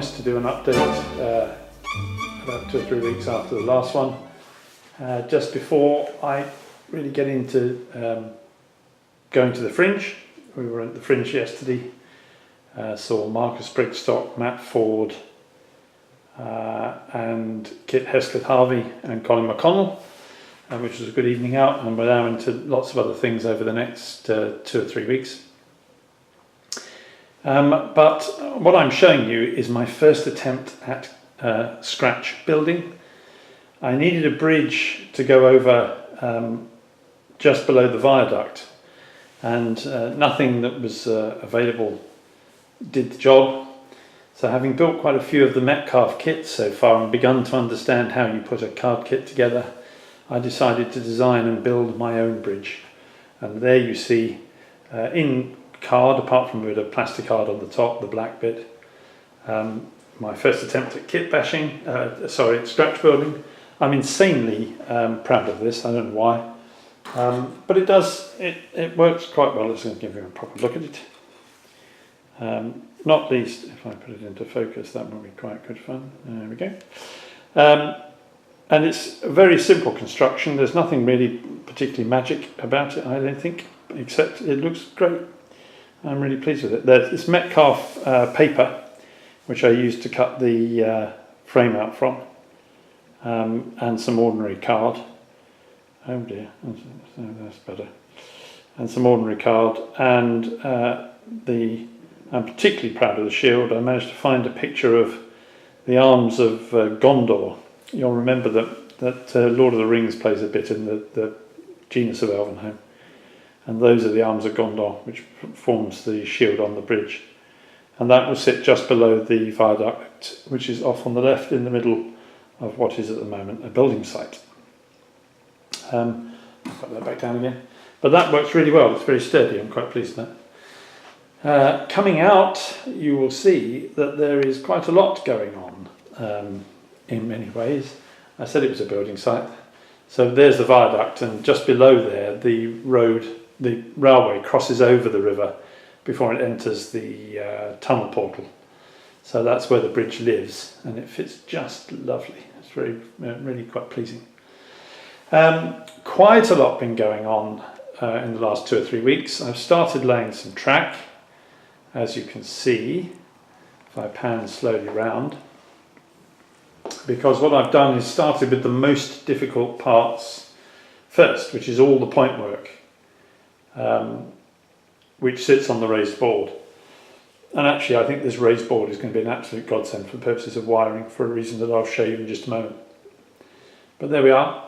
promised to do an update about 2 or 3 weeks after the last one. Just before I really get into going to the Fringe. We were at the Fringe yesterday, saw Marcus Brigstock, Matt Ford and Kit Hesketh-Harvey and Colin McConnell, which was a good evening out, and we're now into lots of other things over the next 2 or 3 weeks. But what I'm showing you is my first attempt at scratch building. I needed a bridge to go over just below the viaduct, and nothing that was available did the job. So having built quite a few of the Metcalfe kits so far and begun to understand how you put a card kit together, I decided to design and build my own bridge. And there you see in card, apart from with a plastic card on the top, the black bit, my first attempt at kit bashing, scratch building. I'm insanely proud of this, I don't know why. But it works quite well. Let's give you a proper look at it. Not least, if I put it into focus, that will be quite good fun. There we go. And it's a very simple construction. There's nothing really particularly magic about it, I don't think, except it looks great. I'm really pleased with it. There's Metcalfe paper, which I used to cut the frame out from, and some ordinary card. Oh dear, that's better. And some ordinary card, and I'm particularly proud of the shield. I managed to find a picture of the arms of Gondor. You'll remember that Lord of the Rings plays a bit in the genus of Elvenhome. And those are the arms of Gondor, which forms the shield on the bridge. And that will sit just below the viaduct, which is off on the left in the middle of what is at the moment a building site. I'll put that back down again. But that works really well. It's very sturdy. I'm quite pleased with that. Coming out, you will see that there is quite a lot going on in many ways. I said it was a building site. So there's the viaduct, and just below there, the railway crosses over the river before it enters the tunnel portal. So that's where the bridge lives, and it fits just lovely. It's really quite pleasing. Quite a lot been going on in the last 2 or 3 weeks. I've started laying some track, as you can see, if I pan slowly round, because what I've done is started with the most difficult parts first, which is all the point work, which sits on the raised board. And actually I think this raised board is going to be an absolute godsend for the purposes of wiring, for a reason that I'll show you in just a moment. But there we are.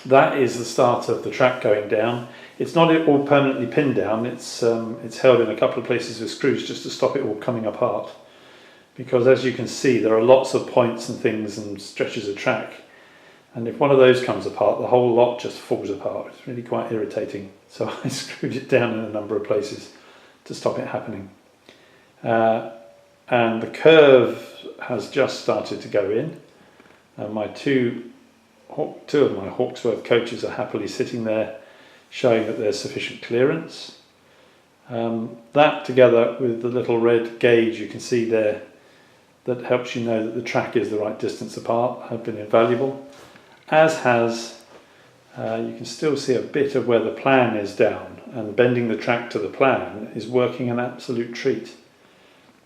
That is the start of the track going down. It's not all permanently pinned down. It's held in a couple of places with screws just to stop it all coming apart. Because as you can see, there are lots of points and things and stretches of track. And if one of those comes apart, the whole lot just falls apart. It's really quite irritating. So I screwed it down in a number of places to stop it happening. And the curve has just started to go in. And my two of my Hawksworth coaches are happily sitting there, showing that there's sufficient clearance. That, together with the little red gauge you can see there, that helps you know that the track is the right distance apart, have been invaluable. As has, you can still see a bit of where the plan is down, and bending the track to the plan is working an absolute treat.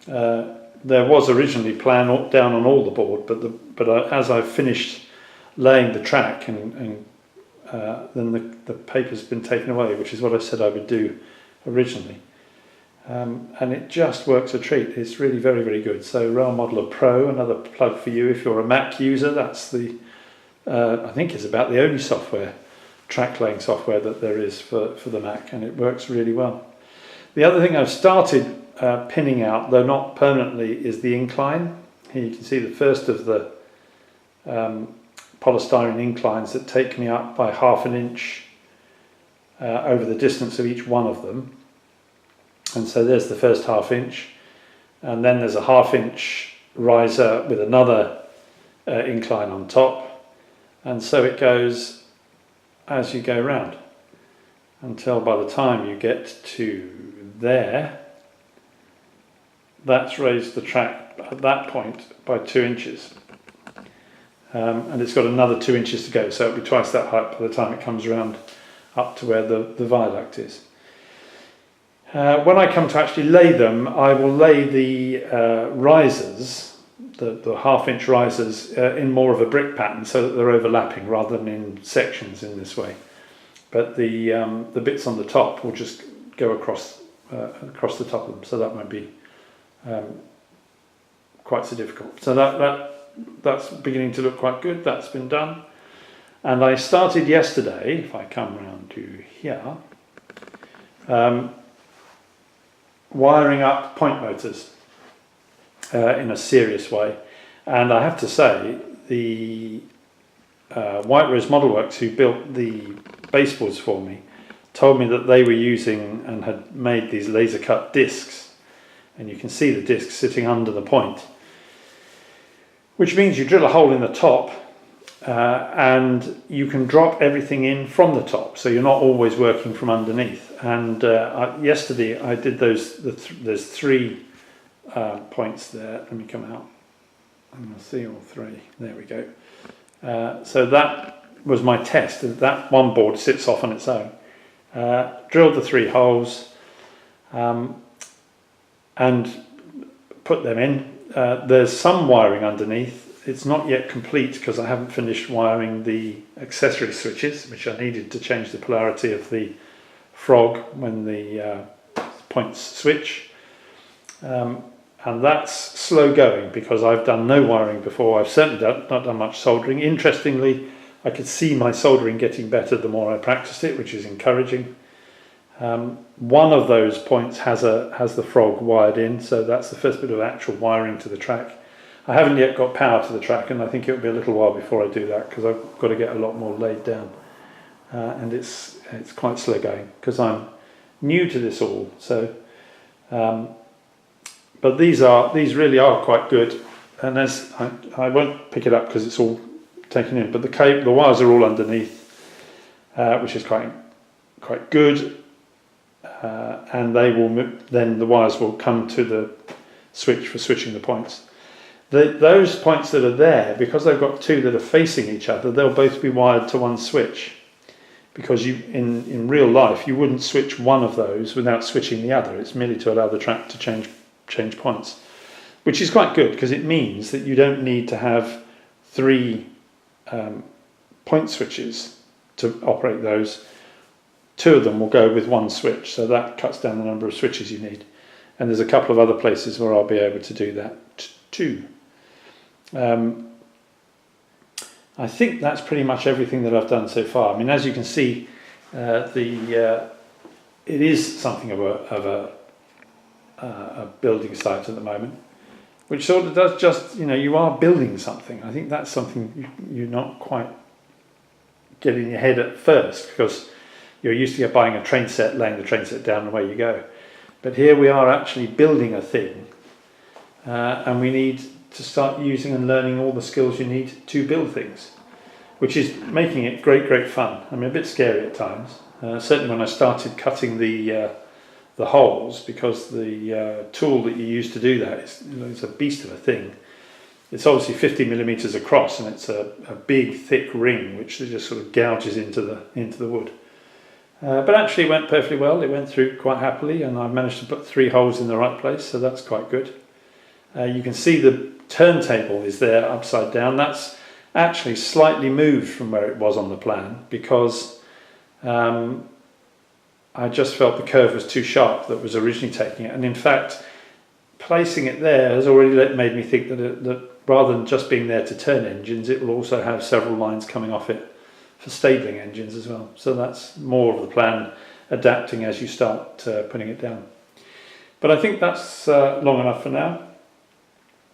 There was originally plan down on all the board, but as I've finished laying the track, and then the paper's been taken away, which is what I said I would do originally. And it just works a treat. It's really very, very good. So Rail Modeler Pro, another plug for you if you're a Mac user. That's I think it's about the only track laying software that there is for the Mac, and it works really well. The other thing I've started pinning out, though not permanently, is the incline. Here you can see the first of the polystyrene inclines that take me up by 1/2 inch over the distance of each one of them. And so there's the first 1/2 inch, and then there's a 1/2 inch riser with another incline on top, and so it goes as you go round until by the time you get to there, that's raised the track at that point by 2 inches. And it's got another 2 inches to go, so it'll be twice that height by the time it comes around up to where the viaduct is. When I come to actually lay them, I will lay the risers, the half-inch risers, in more of a brick pattern so that they're overlapping rather than in sections in this way. But the bits on the top will just go across the top of them, so that won't be quite so difficult. So that's beginning to look quite good. That's been done. And I started yesterday, if I come round to here, wiring up point motors in a serious way. And I have to say, the White Rose Model Works, who built the baseboards for me, told me that they were using and had made these laser cut discs. And you can see the discs sitting under the point, which means you drill a hole in the top and you can drop everything in from the top, so you're not always working from underneath. And yesterday I did those. There's 3 points there. Let me come out. I'm going to see all 3. There we go. So that was my test. That one board sits off on its own. Drilled the 3 holes and put them in. There's some wiring underneath. It's not yet complete because I haven't finished wiring the accessory switches, which I needed to change the polarity of the frog when the points switch. And that's slow going because I've done no wiring before. I've certainly not done much soldering. Interestingly, I could see my soldering getting better the more I practiced it, which is encouraging. One of those points has the frog wired in, so that's the first bit of actual wiring to the track. I haven't yet got power to the track, and I think it'll be a little while before I do that because I've got to get a lot more laid down, and it's quite slow going because I'm new to this all. So, but these really are quite good, and as I won't pick it up because it's all taken in, but the wires are all underneath, which is quite good. And they will then the wires will come to the switch for switching the points. Those points that are there, because they've got 2 that are facing each other, they'll both be wired to one switch. Because in real life you wouldn't switch one of those without switching the other. It's merely to allow the track to change points, which is quite good because it means that you don't need to have 3 point switches to operate those. 2 of them will go with one switch, so that cuts down the number of switches you need. And there's a couple of other places where I'll be able to do that too. I think that's pretty much everything that I've done so far. I mean, as you can see, it is something of a building site at the moment, which sort of does just, you are building something. I think that's something you're not quite getting in your head at first because you're used to buying a train set, laying the train set down and away you go. But here we are actually building a thing, and we need to start using and learning all the skills you need to build things, which is making it great fun. I mean, a bit scary at times. Certainly when I started cutting the holes, because the tool that you use to do that is a beast of a thing. It's obviously 50 millimeters across, and it's a big thick ring which just sort of gouges into the wood. But actually it went perfectly well. It went through quite happily, and I managed to put 3 holes in the right place, so that's quite good. You can see the turntable is there upside down. That's actually slightly moved from where it was on the plan because I just felt the curve was too sharp that was originally taking it, and in fact placing it there has already made me think that rather than just being there to turn engines, it will also have several lines coming off it for stabling engines as well. So that's more of the plan, adapting as you start putting it down. But I think that's long enough for now.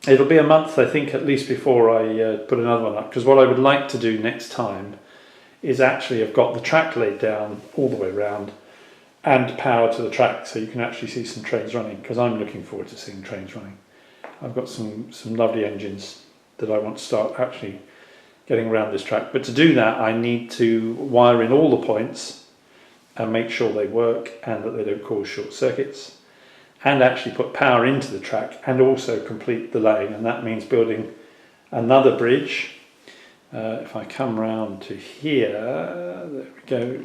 It'll be a month, I think, at least before I put another one up, because what I would like to do next time is actually I've got the track laid down all the way around and power to the track, so you can actually see some trains running, because I'm looking forward to seeing trains running. I've got some lovely engines that I want to start actually getting around this track, but to do that I need to wire in all the points and make sure they work and that they don't cause short circuits. and actually put power into the track and also complete the laying, and that means building another bridge. If I come round to here, there we go,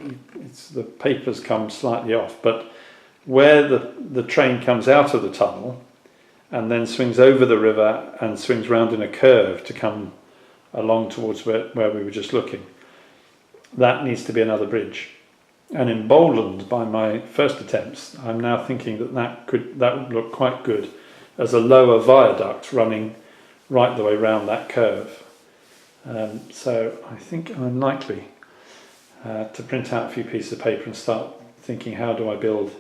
the paper's come slightly off, but where the train comes out of the tunnel and then swings over the river and swings round in a curve to come along towards where we were just looking, that needs to be another bridge. And emboldened by my first attempts, I'm now thinking that would look quite good as a lower viaduct running right the way round that curve. So I think I'm likely to print out a few pieces of paper and start thinking, how do I build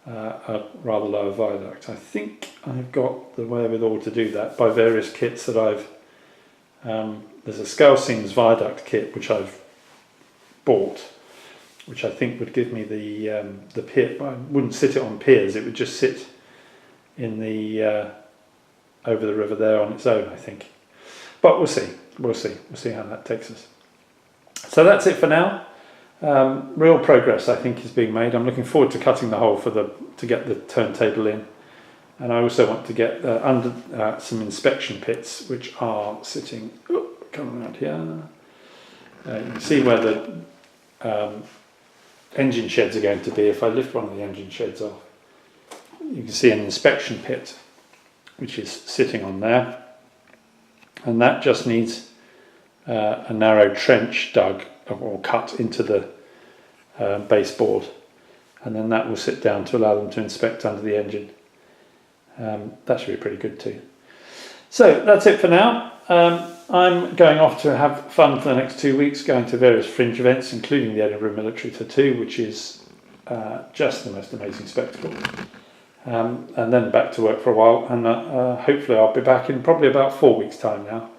a rather lower viaduct? I think I've got the wherewithal to do that by various kits that I've... there's a Scalseams viaduct kit which I've bought, which I think would give me the pier. I wouldn't sit it on piers, it would just sit in the over the river there on its own, I think. But we'll see how that takes us. So that's it for now. Real progress, I think, is being made. I'm looking forward to cutting the hole to get the turntable in, and I also want to get under some inspection pits which are sitting. Come around here. You can see where the engine sheds are going to be. If I lift one of the engine sheds off, you can see an inspection pit which is sitting on there, and that just needs a narrow trench dug or cut into the baseboard, and then that will sit down to allow them to inspect under the engine. That should be pretty good too. So that's it for now. I'm going off to have fun for the next 2 weeks, going to various fringe events, including the Edinburgh Military Tattoo, which is just the most amazing spectacle. And then back to work for a while, and hopefully I'll be back in probably about 4 weeks' time now,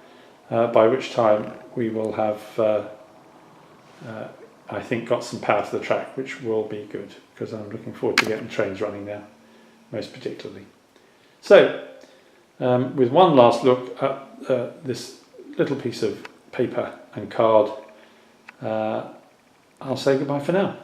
by which time we will have, I think, got some power to the track, which will be good, because I'm looking forward to getting trains running now, most particularly. So, with one last look at this little piece of paper and card, I'll say goodbye for now.